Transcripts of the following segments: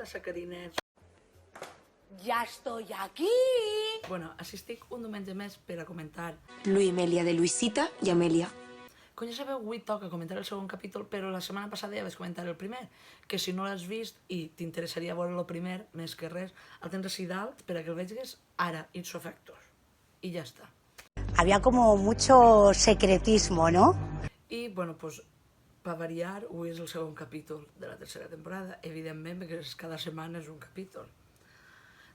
passa, carinets? Ja estoy aquí! Bueno, així estic un diumenge més per a comentar. Luimelia de Luisita i Amelia. Com ja sabeu, avui toca comentar el segon capítol, però la setmana passada ja vaig comentar el primer, que si no l'has vist i t'interessaria veure el primer, més que res, el tens així dalt per a que el veges ara, ipso facto. I ja està. Había como mucho secretismo, ¿no? I, bueno, pues, per variar, avui és el segon capítol de la tercera temporada, evidentment, perquè cada setmana és un capítol.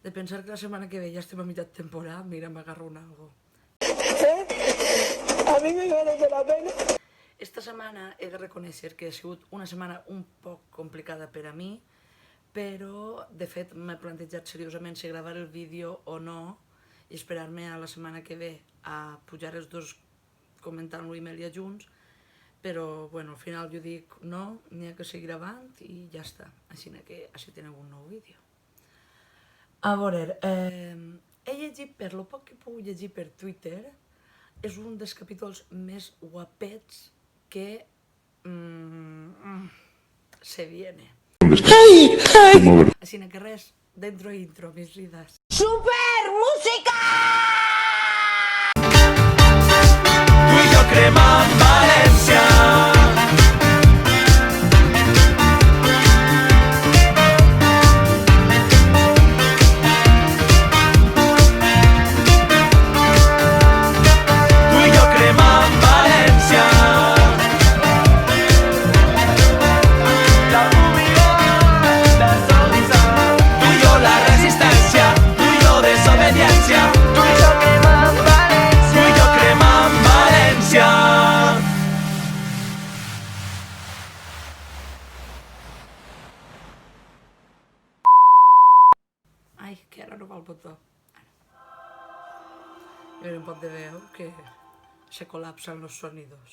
De pensar que la setmana que ve ja estem a mitjà temporada, mira, m'agarro un algo. A mí me merece la pena. Esta setmana he de reconèixer que ha sigut una setmana un poc complicada per a mi, però, de fet, m'he plantejat seriosament si gravar el vídeo o no i esperar-me a la setmana que ve a pujar els dos comentant-lo i Amelia junts, però, bueno, al final jo dic no, n'hi ha que seguir gravant i ja està. Així que així teniu un nou vídeo. A veure, he llegit, per lo poc que he pogut llegir per Twitter, és un dels capítols més guapets que se viene. Així que res, dentro intro, mis vidas. ¡Super música! Tú y yo crema en Valencia. Tú y yo crema en Valencia. La humildad, la sonrisa. Tú y yo la resistencia. Tú y yo desobediencia. Tú y yo crema en Valencia. Tú y yo crema en Valencia. Ai, que ara no va el botó. Hi ha un pot de veu que se colapsan los sonidos.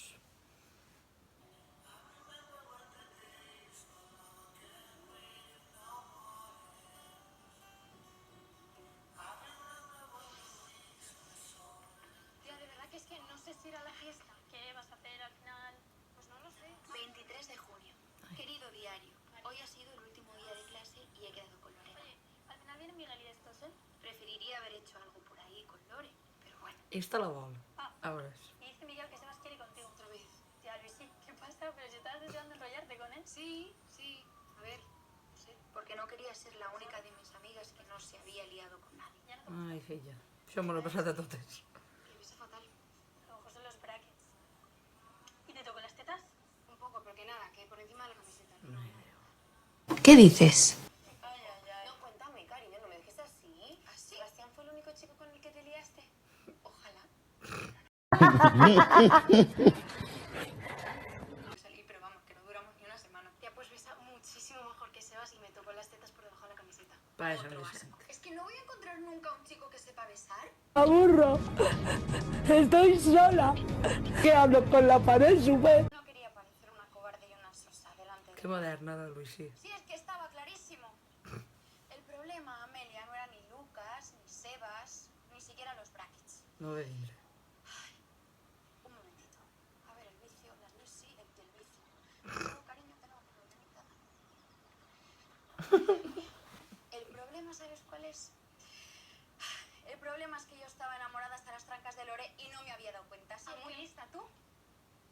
Tía, de verdad que es que no sé si ir a la fiesta. ¿Qué vas a hacer al final? Pues no lo sé. 23 de junio. Querido diario, hoy ha sido el último día de clase y he quedado con Lorena. Oye, al final viene Miguel y de estos, ¿eh? Preferiría haber hecho algo por ahí con Lore, pero bueno. Esta la vol. A veure. Y dice Miguel que Sebas quiere contigo otra vez. Tía, Luisi, ¿qué pasa? Pero si estabas deseando enrollarte con él. Sí, a ver, no sé, porque no quería ser la única de mis amigas que no se había liado con nadie. Ya no te Ai, filla. Això me l'he passat a totes. Que ves fatal. A lo mejor son los brackets. ¿Y te tocó las tetas? Un poco, pero que nada, que por encima de la camiseta. ¿Qué dices? Ay, ay, ay. No, cuéntame, cariño, no me dejes así. ¿Así? ¿Sebastián fue el único chico con el que te liaste? Ojalá. Salí, pero vamos, que no duramos ni una semana. Tía, pues besa muchísimo mejor que Sebas y me tocó las tetas por debajo de la camiseta. Pa eso Otro me asco. sento. Es que no voy a encontrar nunca un chico que sepa besar. Aburro. Estoy sola. ¿Qué hablo con la pared, súper? No quería parecer una cobarde y una sosa delante de Que moderna, la Luisi. Sí, es que estaba clarísimo. El problema, Amelia, no era ni Lucas, ni Sebas, ni siquiera los brackets. No ve vindre. Un momentito. A ver, el vicio, la Lucy, el vicio. No, cariño, tenemos problemita. El problema, ¿sabes cuál es? El problema es que yo estaba enamorada hasta las trancas de Lore y no me había dado cuenta. Ah, ¿Sí? muy lista, ¿tú?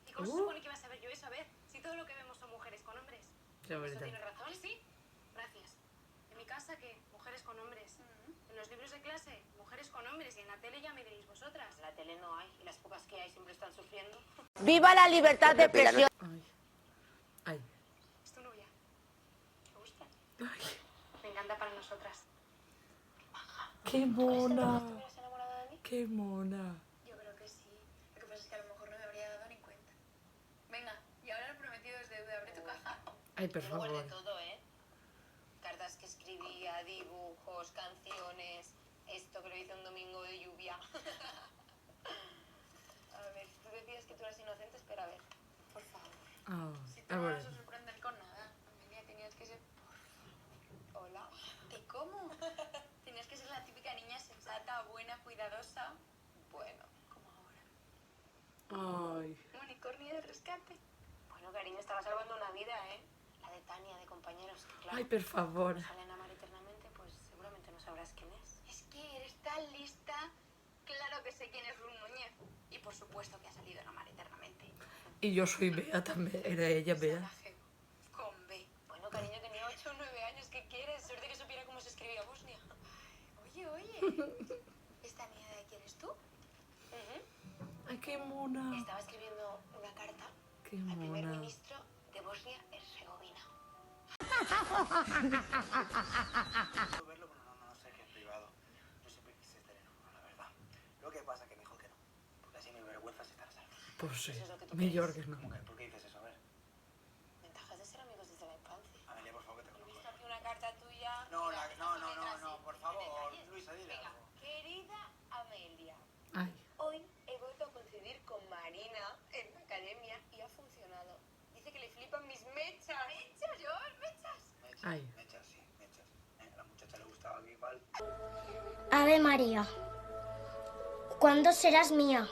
¿Y cómo se supone que vas a saber yo eso? A ver, si todo lo que vemos son mujeres con hombres. Ja, Eso veritat. tienes razón, sí. Gracias. En mi casa, ¿qué? Mujeres con hombres. En los libros de clase, mujeres con hombres. Y en la tele ya me diréis vosotras. En la tele no hay, y las pocas que hay siempre están sufriendo. ¡Viva la libertad de expresión! Ai. Ai. Es tu novia. ¿Te gusta? Ai. Me encanta para nosotras. Que mona. ¿Estuvieras enamorada de mí? Que mona. Yo creo que sí. Lo que pasa es que a lo mejor no me habría dado ni cuenta. Venga, y ahora lo prometido es deuda. Abre tu caja. Ai, per Yo lo guardé favor. todo, ¿eh? Cartas que escribía, dibujos, canciones. Esto que lo hice un domingo de lluvia. A ver, tú decías que tú eras inocente, espera a ver. Por favor. Oh, Si tú a no veure. vas a sorprender con nada, Amelia, tenías que ser... Hola. ¿Y cómo? Tenías que ser la típica niña sensata, buena, cuidadosa. Bueno, como ahora. Ai. Unicornio de rescate. Bueno, cariño, estaba salvando una vida, ¿eh? La de Tania, de compañeros, que claro, Ai, per favor. salen a tan lista. Claro que sé quién es Ruth Núñez. Y por supuesto que ha salido en Amar Eternamente. Y yo soy Bea también, era ella Bea. Salvaje, con B. Bueno, cariño, tenía 8 o 9 años. ¿Qué quieres? Suerte que supiera cómo se escribía Bosnia. Oye. ¿Esta niña de aquí eres tú? Ay, qué mona. Estaba escribiendo una carta Qué al primer mona. ministro de Bosnia-Herzegovina. Verlo, pero no sé, que es privado. Yo siempre quise estar en uno, la verdad. Lo que pasa es que me dijo que no, porque así mi vergüenza se estará salvo. Pues sí, Eso es lo que tú mejor crees. que no. ¿Cómo que? ¿Por qué dices eso? A ver. Ventajas de ser amigos desde la infancia. Amelia, por favor, que te He conozco. visto aquí una carta tuya. No, Mira, no, por favor, Luisa, dile Venga, algo. querida Amelia, Ay, hoy he vuelto a coincidir con Marina en la academia y ha funcionado. Dice que le flipan mis mechas. ¿Mechas, George? ¿Mechas? Ay. Mechas, sí, mechas. A la muchacha le gustaba que igual. Ave María, ¿cuándo serás mía?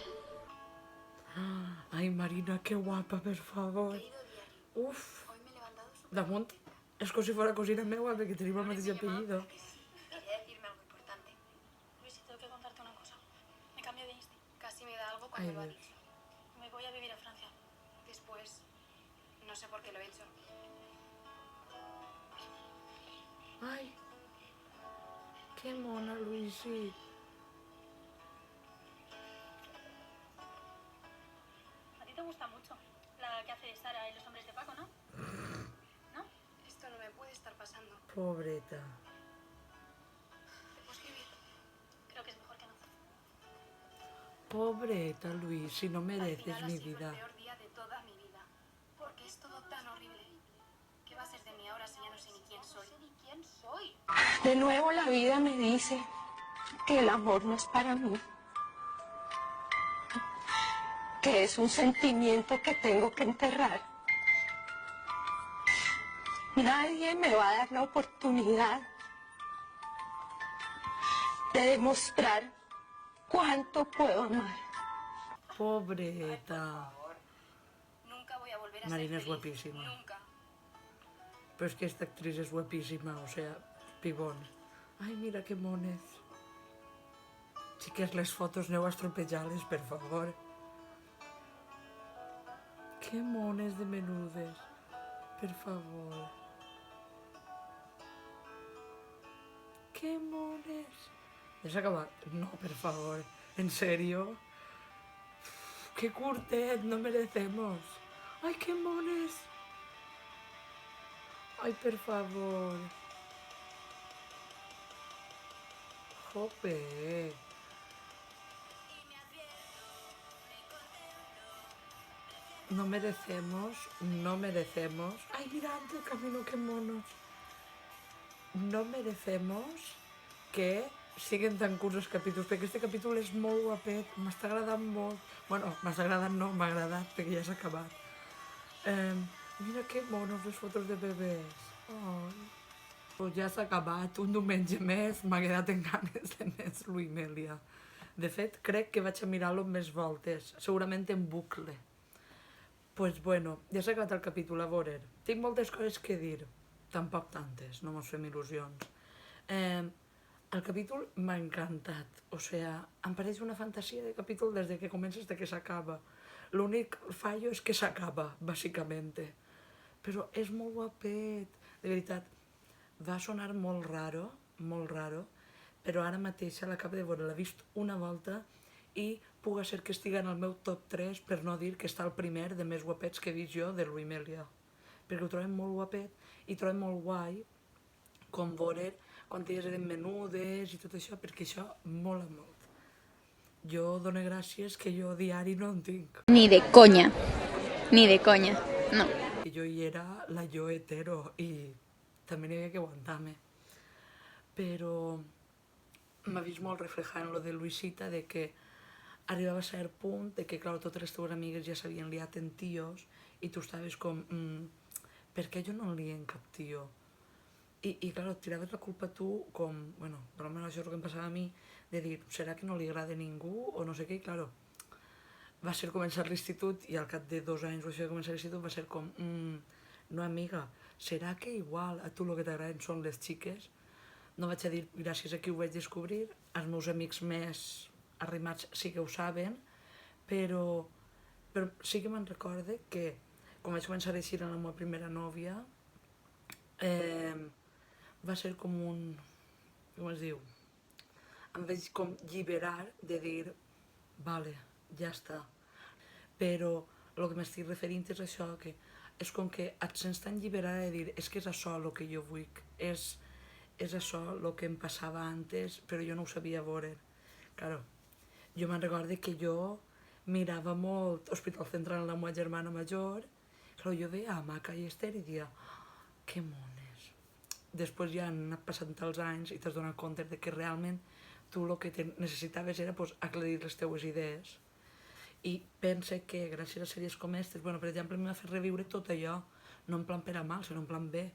Ay, Marina, qué guapa, per favor. Querido diario, Uf, hoy me he levantado súper damunt és com si fora cosina meva, perquè tenim el mateix apellido. Quería decirme algo importante. Luis, tengo que contarte una cosa. Me cambié de insti. Casi me da algo cuando Ay, lo ha Dios. dicho. Me voy a vivir a Francia. Después, no sé por qué lo he hecho. Ay, qué mona, Luisi. A ti te gusta mucho la que hace de Sara y los hombres de Paco, ¿no? ¿No? Esto no me puede estar pasando. Pobreta. ¿Te puedo escribir? Creo que es mejor que no. Pobreta, Luisi, no Al mereces final ha mi sido vida. el peor día de toda mi vida. Porque es todo tan horrible. ¿Qué va a ser de mí ahora si ya no sé ni quién soy? No sé ni quién soy. De nuevo la vida me dice que el amor no es para mí, que es un sentimiento que tengo que enterrar. Nadie me va a dar la oportunidad de demostrar cuánto puedo amar. Pobreta. Nunca voy a volver a Marina ser es feliz. guapísima. Nunca. Pero es que esta actriz es guapísima, o sea, pibón. Ay, mira qué mones. Xiques, les fotos aneu a estropejar-les, per favor. Que mones de menudes, per favor. Que mones. Ja s'ha acabat? No, per favor. ¿En serio? ¡Qué curtet! ¡No merecemos! ¡Ay, qué mones! ¡Ay, por favor! ¡Jope! No merecemos, no merecemos... ¡Ay, mirad el camino, qué monos! No merecemos que siguin tan curts els capítols, perquè aquest capítol és molt guapet, m'està agradant molt. Bueno, m'està agradant no, m'ha agradat, perquè ja s'ha acabat. Mira que monos les fotos de bebès. Ai. Pues ja s'ha acabat, un diumenge més, m'ha quedat en ganes de més Luimelia. De fet, crec que vaig a mirar-lo amb més voltes, segurament en bucle. Pues bueno, ja s'ha acabat el capítol, a veure. Tinc moltes coses que dir, tampoc tantes, no mos fem il·lusions. El capítol m'ha encantat, o sea, em pareix una fantasia de capítol des de que comença fins que s'acaba. L'únic fallo és que s'acaba, bàsicament. Però és molt guapet, de veritat. Va sonar molt raro, però ara mateix l'acabo de veure, l'he vist una volta i puga ser que estigui en el meu top 3, per no dir que està el primer de més guapets que he vist jo de Luimelia. Perquè ho trobem molt guapet i trobem molt guai com veure quan elles eren menudes i tot això, perquè això mola molt. Jo dono gràcies que jo diari no en tinc. Ni de coña, no. Que jo hi era la jo hetero i també n'hi havia que aguantar-me. Però m'ha vist molt reflejat en lo de Luisita, de que arribava a cert punt, de que, clar, totes les teves amigues ja s'havien liat en tios i tu estaves com, per què jo no en lien cap tio? I clar, tiraves la culpa a tu com, bueno, per almenys això és el que em passava a mi, de dir, serà que no li agrada a ningú o no sé què, i clar, va ser començar l'institut i al cap de 2 anys o això de començar l'institut va ser com, no amiga, serà que igual a tu el que t'agraden són les xiques? no vaig a dir gràcies a qui ho vaig descobrir, els meus amics més arrimats sí que ho saben, però sí que me'n recorde que quan vaig començar a eixir amb la meva primera nòvia, va ser com un... com es diu? Em vaig com lliberar de dir, vale, ja està. Però el que m'estic referint és això, que és com que et sents tan lliberada de dir, és que és això el que jo vull, és això el que em passava antes, però jo no ho sabia veure. Claro, jo me'n recordo que jo mirava molt Hospital Central amb la meva germana major, claro, jo veia a Maca i Esther i dia, que mones. Després ja han anat passant els anys i t'has donat compte de que realment tu el que necessitaves era aclarir les teues idees. I pense que gràcies a sèries com aquestes, per exemple, m'ha fet reviure tot allò, no en plan per a mal, sinó en plan bé.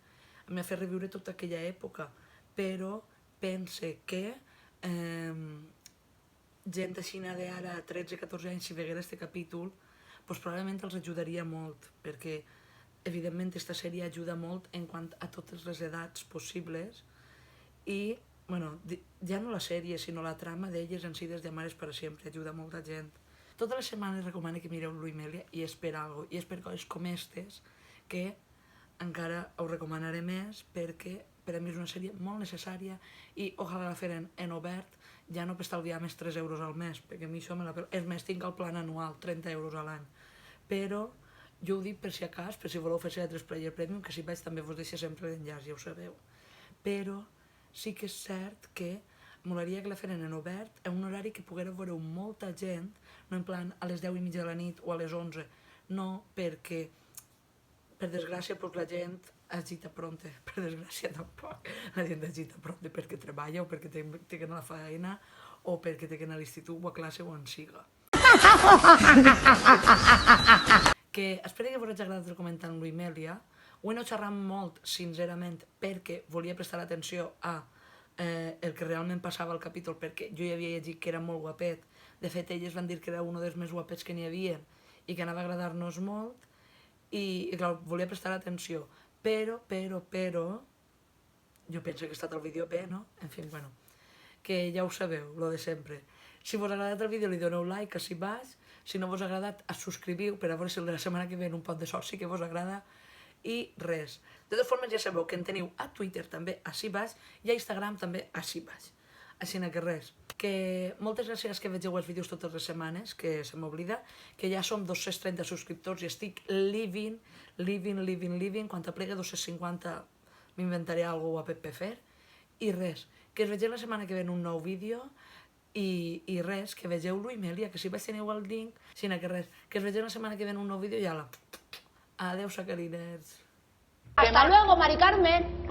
M'ha fet reviure tota aquella època, però pense que gent així d'ara, 13-14 anys, si veguera aquest capítol, probablement els ajudaria molt, perquè evidentment aquesta sèrie ajuda molt en quant a totes les edats possibles i, bueno, ja no la sèrie, sinó la trama d'elles en si des de Amares per a sempre, ajuda molta gent. Totes les setmanes recomano que mireu Luimelia i és per alguna cosa, i és per coses com aquestes que encara ho recomanaré més perquè per a mi és una sèrie molt necessària i ojalà la feren en obert, ja no per estalviar més 3 euros al mes, perquè a mi això me la... És més, tinc el plan anual, 30 euros a l'any. Però jo ho dic per si a cas, per si voleu fer altres Player Premium, que si vaig també vos deixo sempre l'enllaç, ja ho sabeu. Però sí que és cert que molaria que la feren en obert, en un horari que poguera veure molta gent, no en plan a les 10:30 de la nit o a les 11, no, perquè, per desgràcia, la gent agita pronte, per desgràcia tampoc, la gent agita pronte perquè treballa o perquè té que anar a la feina o perquè té que anar a l'institut o a classe o en siga. Que espero que vos hagi agradat el comentar amb Luimelia. Ho he anat xerrant molt, sincerament, perquè volia prestar atenció a el que realment passava al capítol, perquè jo ja havia llegit que era molt guapet. De fet, elles van dir que era un dels més guapets que n'hi havia i que anava a agradar-nos molt i clar, volia prestar atenció. Però, jo penso que ha estat el vídeo bé, no? En fi, bueno, que ja ho sabeu, lo de sempre. Si vos ha agradat el vídeo li doneu like, així baix. Si no vos ha agradat, subscriviu per a veure si la setmana que ve un pot de sort sí que vos agrada. I res. De totes formes ja sabeu que en teniu a Twitter també així baix i a Instagram també així baix. Així que res. Que moltes gràcies que vegeu els vídeos totes les setmanes, que se m'oblida, que ja som 230 subscriptors i estic living. Quan aplegui 250 m'inventaré alguna cosa per fer. I res, que es vegeu la setmana que ve un nou vídeo i res, que vegeu Luimelia, que si vaig teniu el link, sinó que res, que es vegeu la setmana que ve un nou vídeo i ala. Adeu, sacariners. Hasta luego, Mari Carmen.